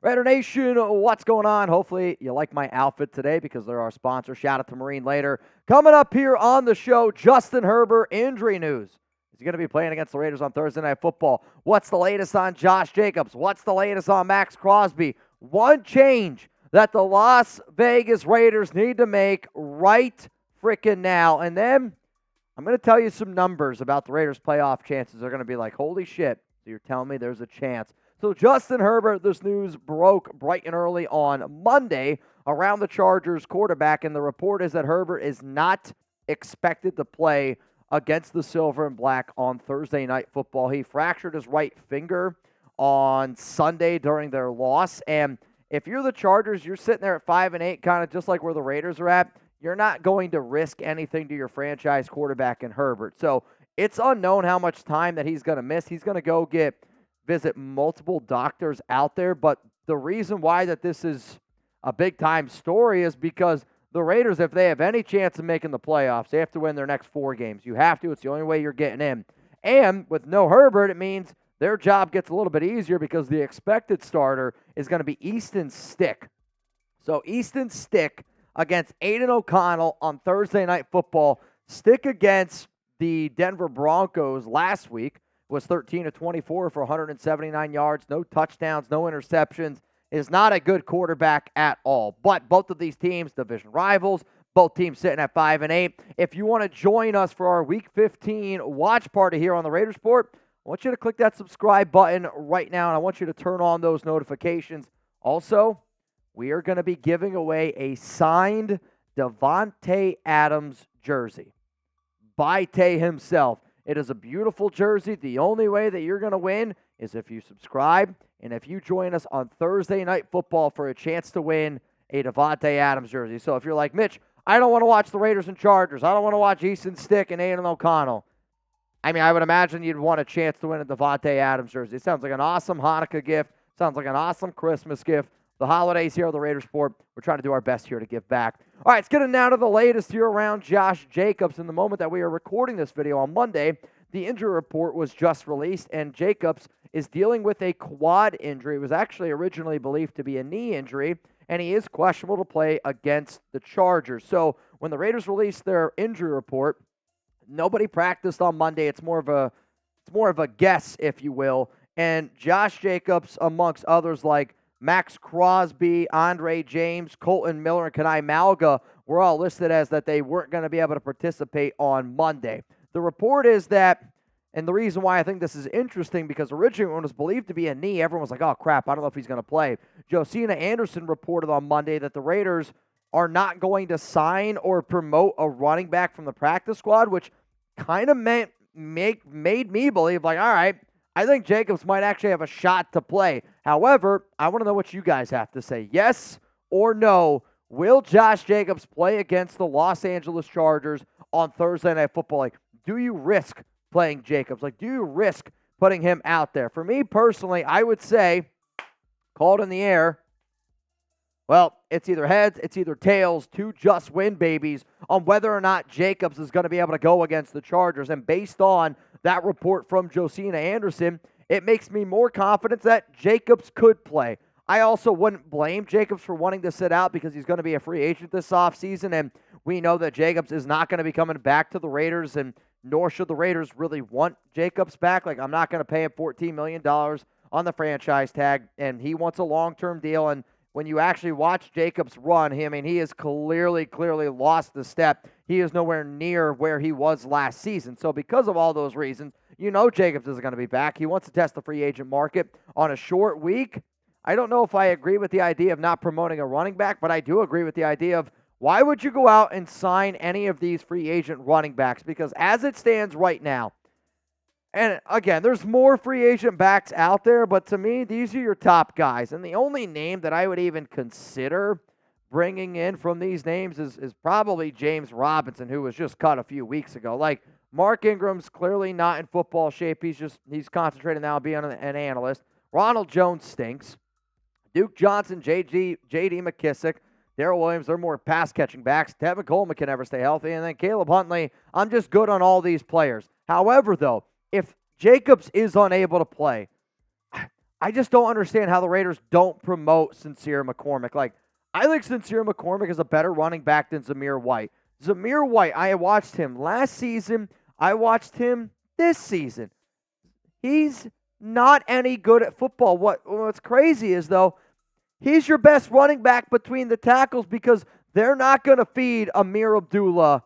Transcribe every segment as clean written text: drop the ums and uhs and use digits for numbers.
Raider Nation, what's going on? Hopefully you like my outfit today because they're our sponsor. Shout out to Marine later. Coming up here on the show, Justin Herbert injury news. Is he going to be playing against the Raiders on Thursday Night Football? What's the latest on Josh Jacobs? What's the latest on Maxx Crosby? One change that the Las Vegas Raiders need to make right freaking now. And then I'm going to tell you some numbers about the Raiders' playoff chances. They're going to be like, holy shit. So you're telling me there's a chance. So Justin Herbert, this news broke bright and early on Monday around the Chargers quarterback, and the report is that Herbert is not expected to play against the Silver and Black on Thursday Night Football. He fractured his right finger on Sunday during their loss, and if you're the Chargers, you're sitting there at 5-8, kind of just like where the Raiders are at. You're not going to risk anything to your franchise quarterback in Herbert. So it's unknown how much time that he's going to miss. He's going to go visit multiple doctors out there, but the reason why that this is a big-time story is because the Raiders, if they have any chance of making the playoffs, they have to win their next 4 games. You have to. It's the only way you're getting in. And with no Herbert, it means their job gets a little bit easier because the expected starter is going to be Easton Stick. So Easton Stick against Aidan O'Connell on Thursday Night Football. Stick against the Denver Broncos last week was 13-24 for 179 yards, no touchdowns, no interceptions, is not a good quarterback at all. But both of these teams, division rivals, both teams sitting at 5-8. If you want to join us for our Week 15 watch party here on the Raiders Report, I want you to click that subscribe button right now, and I want you to turn on those notifications. Also, we are going to be giving away a signed Davante Adams jersey by Tay himself. It is a beautiful jersey. The only way that you're going to win is if you subscribe and if you join us on Thursday Night Football for a chance to win a Davante Adams jersey. So if you're like, Mitch, I don't want to watch the Raiders and Chargers. I don't want to watch Easton Stick and Aidan O'Connell. I mean, I would imagine you'd want a chance to win a Davante Adams jersey. It sounds like an awesome Hanukkah gift. Sounds like an awesome Christmas gift. The holidays here on the Raiders Report, we're trying to do our best here to give back. All right, let's get now to the latest here around Josh Jacobs. In the moment that we are recording this video on Monday, the injury report was just released, and Jacobs is dealing with a quad injury. It was actually originally believed to be a knee injury, and he is questionable to play against the Chargers. So when the Raiders released their injury report, nobody practiced on Monday. It's more of a guess, if you will. And Josh Jacobs, amongst others like Maxx Crosby, Andre James, Colton Miller, and Kanai Malga were all listed as that they weren't going to be able to participate on Monday. The report is that, and the reason why I think this is interesting, because originally when it was believed to be a knee, everyone was like, oh, crap, I don't know if he's going to play. Josina Anderson reported on Monday that the Raiders are not going to sign or promote a running back from the practice squad, which kind of made me believe, like, all right, I think Jacobs might actually have a shot to play. However, I want to know what you guys have to say. Yes or no, will Josh Jacobs play against the Los Angeles Chargers on Thursday Night Football? Like, do you risk playing Jacobs? Like, do you risk putting him out there? For me personally, I would say, call it in the air. Well, it's either heads, it's either tails, 2 just win babies on whether or not Jacobs is going to be able to go against the Chargers. And based on that report from Josina Anderson, it makes me more confident that Jacobs could play. I also wouldn't blame Jacobs for wanting to sit out because he's going to be a free agent this offseason, and we know that Jacobs is not going to be coming back to the Raiders, and nor should the Raiders really want Jacobs back. Like, I'm not going to pay him $14 million on the franchise tag, and he wants a long-term deal. And when you actually watch Jacobs run, I mean, he has clearly lost the step. He is nowhere near where he was last season. So because of all those reasons, you know Jacobs isn't going to be back. He wants to test the free agent market on a short week. I don't know if I agree with the idea of not promoting a running back, but I do agree with the idea of why would you go out and sign any of these free agent running backs? Because as it stands right now, and again, there's more free agent backs out there, but to me, these are your top guys. And the only name that I would even consider bringing in from these names is probably James Robinson, who was just cut a few weeks ago. Like, Mark Ingram's clearly not in football shape. He's concentrating now on being an analyst. Ronald Jones stinks. Duke Johnson, J.D. McKissick, Darrell Williams, they're more pass-catching backs. Tevin Coleman can never stay healthy. And then Caleb Huntley, I'm just good on all these players. However, though, if Jacobs is unable to play, I just don't understand how the Raiders don't promote Sincere McCormick. Like, I think Sincere McCormick is a better running back than Zamir White. Zamir White, I watched him last season. I watched him this season. He's not any good at football. What's crazy is, though, he's your best running back between the tackles because they're not going to feed Amir Abdullah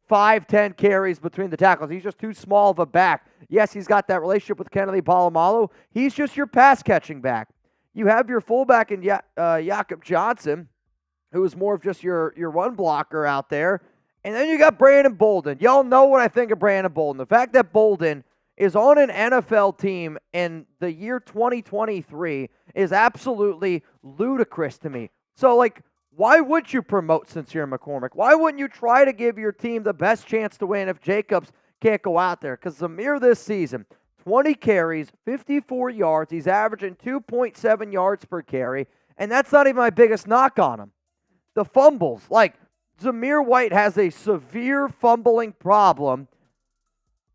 5-10 carries between the tackles. He's just too small of a back. Yes, he's got that relationship with Kennedy Polamalu. He's just your pass-catching back. You have your fullback in Jakob Johnson, who is more of just your run blocker out there. And then you got Brandon Bolden. Y'all know what I think of Brandon Bolden. The fact that Bolden is on an NFL team in the year 2023 is absolutely ludicrous to me. So, like, why would you promote Sincere McCormick? Why wouldn't you try to give your team the best chance to win if Jacobs can't go out there? Because Zamir this season, 20 carries, 54 yards. He's averaging 2.7 yards per carry, and that's not even my biggest knock on him. The fumbles. Like, Zamir White has a severe fumbling problem.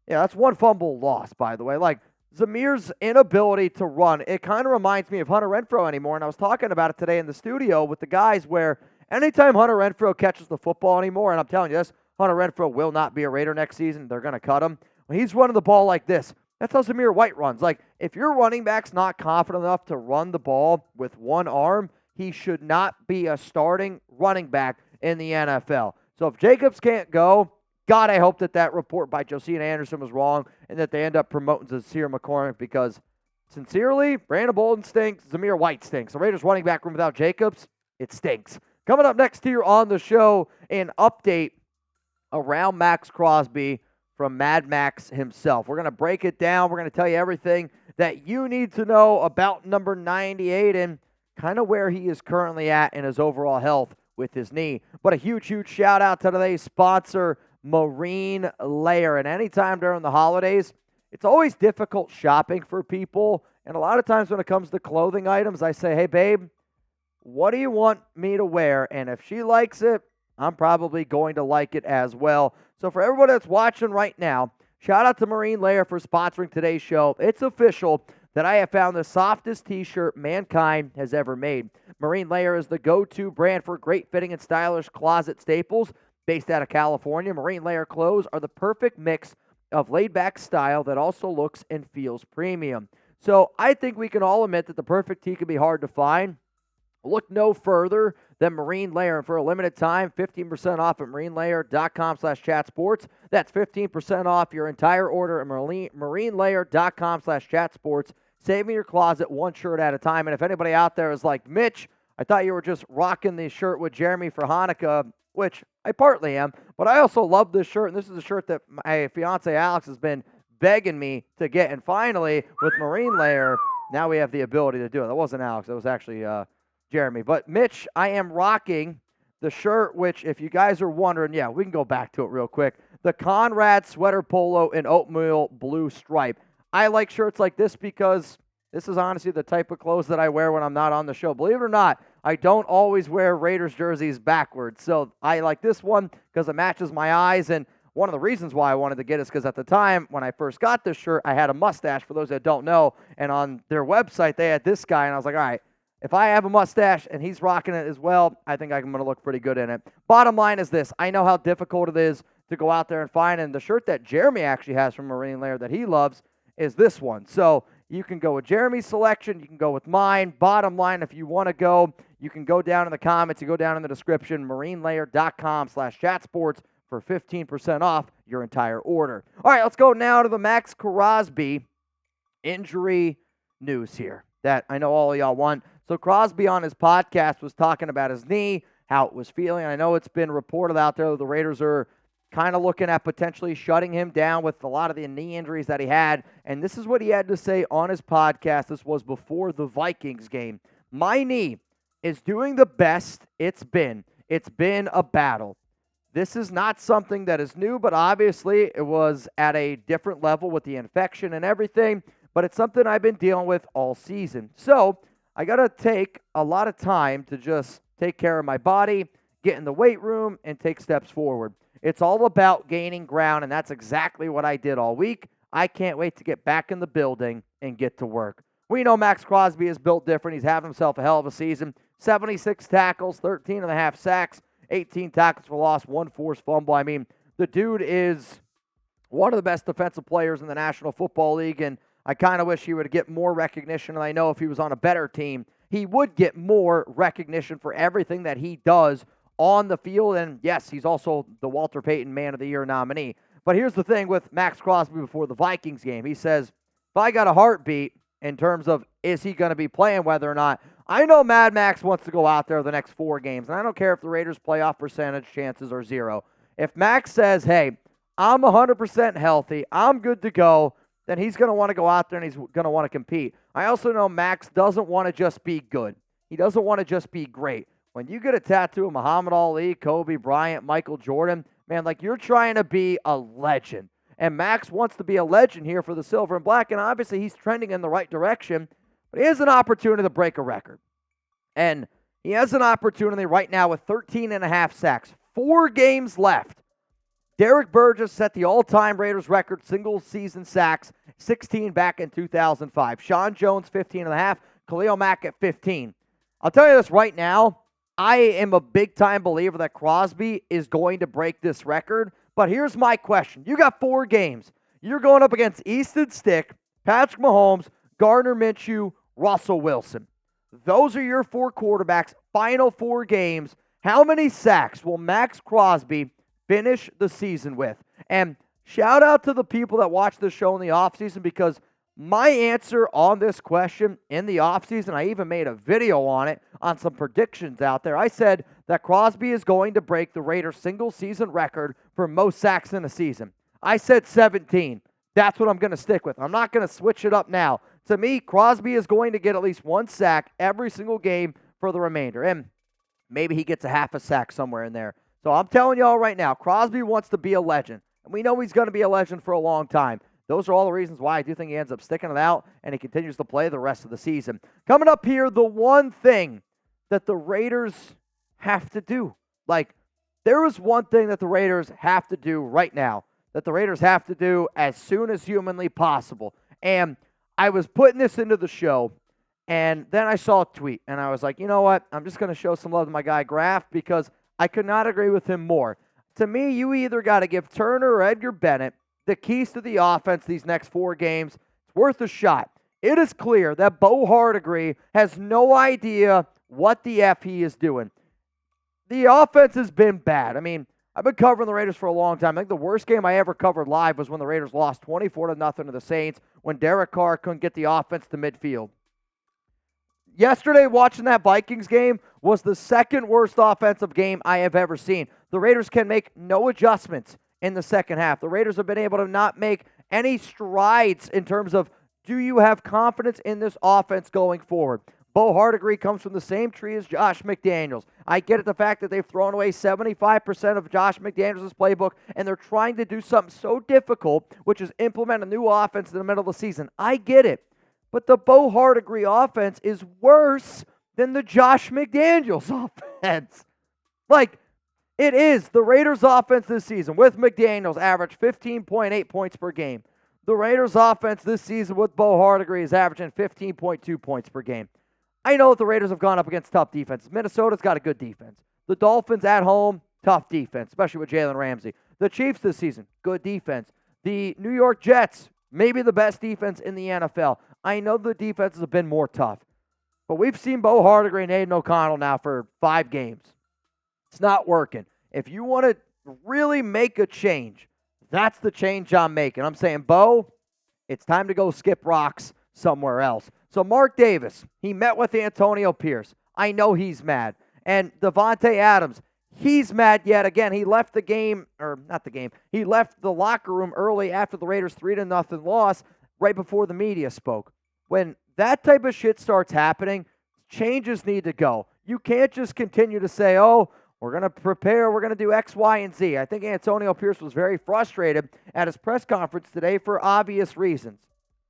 Yeah, that's one fumble loss, by the way. Like, Zamir's inability to run, it kind of reminds me of Hunter Renfrow anymore, and I was talking about it today in the studio with the guys where anytime Hunter Renfrow catches the football anymore, and I'm telling you this, Hunter Renfrow will not be a Raider next season. They're going to cut him. When he's running the ball like this, that's how Zamir White runs. Like, if your running back's not confident enough to run the ball with one arm, he should not be a starting running back in the NFL. So if Jacobs can't go, God, I hope that report by Josina Anderson was wrong and that they end up promoting Sincere McCormick because, sincerely, Brandon Bolden stinks, Zamir White stinks. The Raiders running back room without Jacobs, it stinks. Coming up next here on the show, an update around Maxx Crosby from Mad Max himself. We're going to break it down. We're going to tell you everything that you need to know about number 98 and kind of where he is currently at in his overall health with his knee. But a huge, huge shout out to today's sponsor, Marine Layer. And anytime during the holidays, it's always difficult shopping for people. And a lot of times when it comes to clothing items, I say, hey, babe, what do you want me to wear? And if she likes it, I'm probably going to like it as well. So for everyone that's watching right now, shout out to Marine Layer for sponsoring today's show. It's official that I have found the softest t-shirt mankind has ever made. Marine Layer is the go-to brand for great fitting and stylish closet staples. Based out of California, Marine Layer clothes are the perfect mix of laid-back style that also looks and feels premium. So I think we can all admit that the perfect tee can be hard to find. Look no further than Marine Layer. And for a limited time, 15% off at marinelayer.com/chatsports. That's 15% off your entire order at marinelayer.com/chatsports. Saving your closet one shirt at a time. And if anybody out there is like, Mitch, I thought you were just rocking the shirt with Jeremy for Hanukkah, which I partly am, but I also love this shirt. And this is a shirt that my fiance Alex has been begging me to get. And finally, with Marine Layer, now we have the ability to do it. That wasn't Alex. That was actually Jeremy. But Mitch, I am rocking the shirt, which if you guys are wondering, yeah, we can go back to it real quick. The Conrad sweater polo in oatmeal blue stripe. I like shirts like this because this is honestly the type of clothes that I wear when I'm not on the show. Believe it or not, I don't always wear Raiders jerseys backwards. So I like this one because it matches my eyes. And one of the reasons why I wanted to get it is because at the time when I first got this shirt, I had a mustache, for those that don't know. And on their website, they had this guy. And I was like, all right, if I have a mustache and he's rocking it as well, I think I'm going to look pretty good in it. Bottom line is this. I know how difficult it is to go out there and find. And the shirt that Jeremy actually has from Marine Layer that he loves is this one. So you can go with Jeremy's selection. You can go with mine. Bottom line, if you want to go, you can go down in the comments. You go down in the description, marinelayer.com/chatsports for 15% off your entire order. All right, let's go now to the Maxx Crosby injury news here that I know all of y'all want. So Crosby on his podcast was talking about his knee, how it was feeling. I know it's been reported out there that the Raiders are kind of looking at potentially shutting him down with a lot of the knee injuries that he had. And this is what he had to say on his podcast. This was before the Vikings game. My knee is doing the best it's been. It's been a battle. This is not something that is new, but obviously it was at a different level with the infection and everything. But it's something I've been dealing with all season. So I got to take a lot of time to just take care of my body, get in the weight room, and take steps forward. It's all about gaining ground, and that's exactly what I did all week. I can't wait to get back in the building and get to work. We know Maxx Crosby is built different. He's having himself a hell of a season. 76 tackles, 13.5 sacks, 18 tackles for loss, 1 forced fumble. I mean, the dude is one of the best defensive players in the National Football League, and I kind of wish he would get more recognition. And I know if he was on a better team, he would get more recognition for everything that he does on the field. And yes, he's also the Walter Payton Man of the Year nominee. But here's the thing with Maxx Crosby before the Vikings game. He says, if I got a heartbeat in terms of is he going to be playing, whether or not, I know Mad Max wants to go out there the next 4 games, and I don't care if the Raiders' playoff percentage chances are 0. If Max says, hey, I'm 100% healthy, I'm good to go, then he's going to want to go out there and he's going to want to compete. I also know Max doesn't want to just be good. He doesn't want to just be great. When you get a tattoo of Muhammad Ali, Kobe Bryant, Michael Jordan, man, like you're trying to be a legend. And Max wants to be a legend here for the Silver and Black, and obviously he's trending in the right direction, but he has an opportunity to break a record. And he has an opportunity right now with 13.5 sacks, 4 games left. Derek Burgess set the all-time Raiders record single-season sacks, 16 back in 2005. Sean Jones, 15.5. Khalil Mack at 15. I'll tell you this right now. I am a big-time believer that Crosby is going to break this record. But here's my question. You got 4 games. You're going up against Easton Stick, Patrick Mahomes, Gardner Minshew, Russell Wilson. Those are your 4 quarterbacks, final 4 games. How many sacks will Maxx Crosby finish the season with? And shout out to the people that watch this show in the offseason, because my answer on this question in the offseason, I even made a video on it, on some predictions out there. I said that Crosby is going to break the Raiders' single-season record for most sacks in a season. I said 17. That's what I'm going to stick with. I'm not going to switch it up now. To me, Crosby is going to get at least 1 sack every single game for the remainder. And maybe he gets a half a sack somewhere in there. So I'm telling y'all right now, Crosby wants to be a legend. And we know he's going to be a legend for a long time. Those are all the reasons why I do think he ends up sticking it out and he continues to play the rest of the season. Coming up here, the one thing that the Raiders have to do. Like, there is one thing that the Raiders have to do right now, that the Raiders have to do as soon as humanly possible. And I was putting this into the show, and then I saw a tweet, and I was like, you know what? I'm just going to show some love to my guy Graff, because I could not agree with him more. To me, you either got to give Turner or Edgar Bennett the keys to the offense these next 4 games. It's worth a shot. It is clear that Bo Hardegree has no idea what the F he is doing. The offense has been bad. I mean, I've been covering the Raiders for a long time. I think the worst game I ever covered live was when the Raiders lost 24-0 to the Saints, when Derek Carr couldn't get the offense to midfield. Yesterday, watching that Vikings game was the second worst offensive game I have ever seen. The Raiders can make no adjustments in the second half. The Raiders have been able to not make any strides in terms of, do you have confidence in this offense going forward? Bo Hardegree comes from the same tree as Josh McDaniels. I get it, the fact that they've thrown away 75% of Josh McDaniels' playbook, and they're trying to do something so difficult, which is implement a new offense in the middle of the season. I get it. But the Bo Hardegree offense is worse than the Josh McDaniels offense. Like, it is. The Raiders' offense this season with McDaniels averaged 15.8 points per game. The Raiders' offense this season with Bo Hardegree is averaging 15.2 points per game. I know that the Raiders have gone up against tough defenses. Minnesota's got a good defense. The Dolphins at home, tough defense, especially with Jalen Ramsey. The Chiefs this season, good defense. The New York Jets, maybe the best defense in the NFL. I know the defenses have been more tough. But we've seen Bo Hardegree and Aidan O'Connell now for 5 games. It's not working. If you want to really make a change, that's the change I'm making. I'm saying, Bo, it's time to go skip rocks somewhere else. So Mark Davis, he met with Antonio Pierce. I know he's mad. And Devontae Adams, he's mad yet again. He left the game, or not the game, he left the locker room early after the Raiders' 3-0 loss right before the media spoke. When that type of shit starts happening, changes need to go. You can't just continue to say, oh, we're going to prepare, we're going to do X, Y, and Z. I think Antonio Pierce was very frustrated at his press conference today for obvious reasons.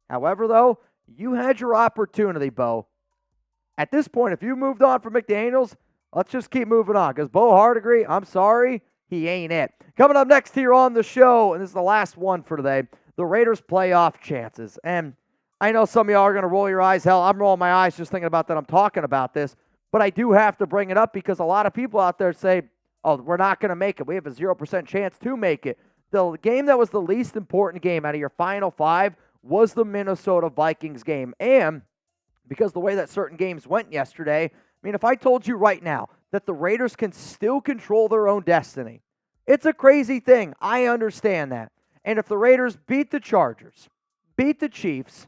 However, though, you had your opportunity, Bo. At this point, if you moved on from McDaniels, let's just keep moving on, because Bo Hardegree, I'm sorry, he ain't it. Coming up next here on the show, and this is the last one for today, the Raiders' playoff chances. And I know some of y'all are going to roll your eyes. Hell, I'm rolling my eyes just thinking about that I'm talking about this. But I do have to bring it up because a lot of people out there say, oh, we're not going to make it. We have a 0% chance to make it. The game that was the least important game out of your final 5 was the Minnesota Vikings game. And because the way that certain games went yesterday, I mean, if I told you right now that the Raiders can still control their own destiny, it's a crazy thing. I understand that. And if the Raiders beat the Chargers, beat the Chiefs,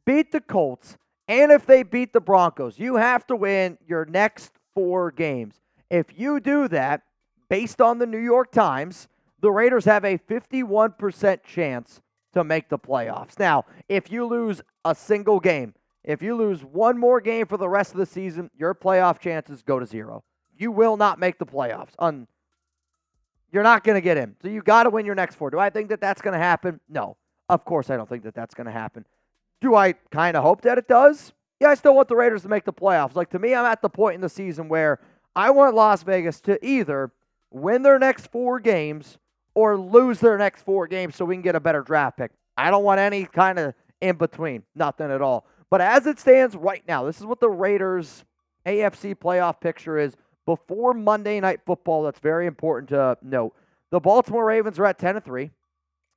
beat the Colts, and if they beat the Broncos, you have to win your next 4 games. If you do that, based on the New York Times, the Raiders have a 51% chance to make the playoffs. Now, if you lose a single game, if you lose one more game for the rest of the season, your playoff chances go to 0. You will not make the playoffs. You're not going to get in. So you got to win your next 4. Do I think that that's going to happen? No. Of course I don't think that that's going to happen. Do I kind of hope that it does? Yeah, I still want the Raiders to make the playoffs. Like, to me, I'm at the point in the season where I want Las Vegas to either win their next 4 games or lose their next 4 games so we can get a better draft pick. I don't want any kind of in between. Nothing at all. But as it stands right now, this is what the Raiders' AFC playoff picture is before Monday Night Football. That's very important to note. The Baltimore Ravens are at 10-3.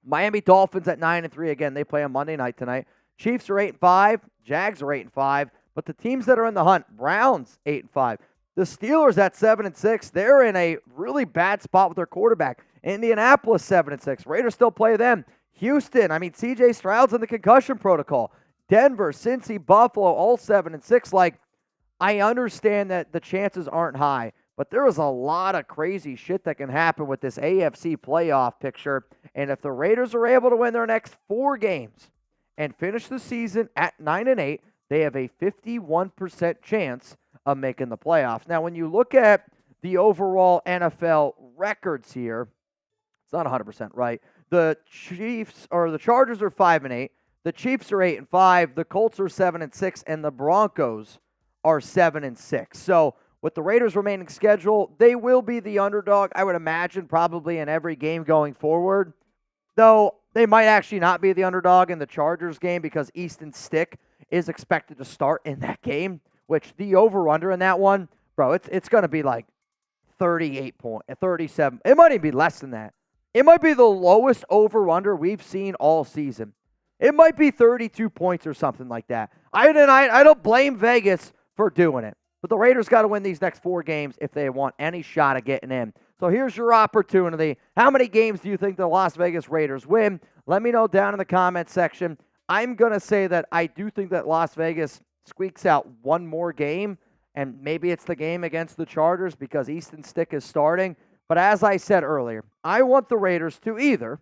Miami Dolphins at 9-3. Again, they play on Monday night tonight. Chiefs are 8-5. Jags are 8-5. But the teams that are in the hunt, Browns 8-5. The Steelers at 7-6. They're in a really bad spot with their quarterback. Indianapolis 7-6. Raiders still play them. Houston, C.J. Stroud's in the concussion protocol. Denver, Cincy, Buffalo, all 7-6. Like, I understand that the chances aren't high, but there is a lot of crazy shit that can happen with this AFC playoff picture. And if the Raiders are able to win their next 4 games and finish the season at 9-8, they have a 51% chance of making the playoffs. Now, when you look at the overall NFL records here, it's not 100% right. The Chargers are 5-8. The Chiefs are 8-5. The Colts are 7-6, and the Broncos are 7-6. So with the Raiders' remaining schedule, they will be the underdog, I would imagine, probably in every game going forward. Though they might actually not be the underdog in the Chargers game because Easton Stick is expected to start in that game, which the over-under in that one, bro, it's going to be like 37. It might even be less than that. It might be the lowest over-under we've seen all season. It might be 32 points or something like that. I don't blame Vegas for doing it. But the Raiders got to win these next 4 games if they want any shot at getting in. So here's your opportunity. How many games do you think the Las Vegas Raiders win? Let me know down in the comment section. I'm going to say that I do think that Las Vegas squeaks out one more game, and maybe it's the game against the Chargers because Easton Stick is starting. But as I said earlier, I want the Raiders to either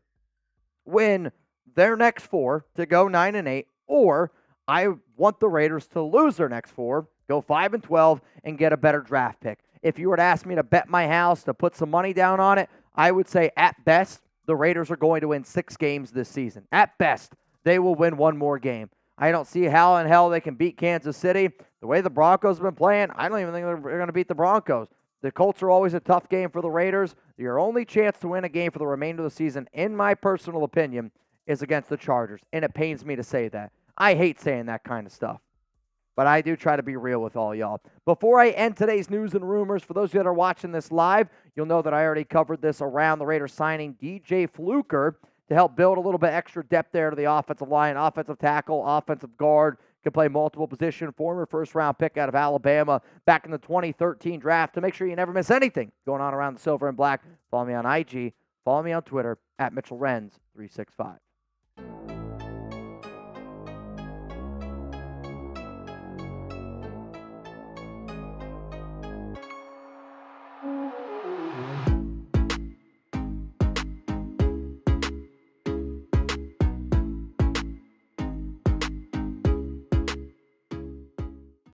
win their next 4 to go 9-8, or I want the Raiders to lose their next 4, go 5-12, and get a better draft pick. If you were to ask me to bet my house, to put some money down on it, I would say at best, the Raiders are going to win 6 games this season. At best, they will win one more game. I don't see how in hell they can beat Kansas City. The way the Broncos have been playing, I don't even think they're going to beat the Broncos. The Colts are always a tough game for the Raiders. Your only chance to win a game for the remainder of the season, in my personal opinion, is against the Chargers. And it pains me to say that. I hate saying that kind of stuff. But I do try to be real with all y'all. Before I end today's news and rumors, for those of you that are watching this live, you'll know that I already covered this around the Raiders signing DJ Fluker to help build a little bit extra depth there to the offensive line, offensive tackle, offensive guard, can play multiple position, former first-round pick out of Alabama back in the 2013 draft. To make sure you never miss anything going on around the silver and black, follow me on IG, follow me on Twitter, @MitchellRenz365.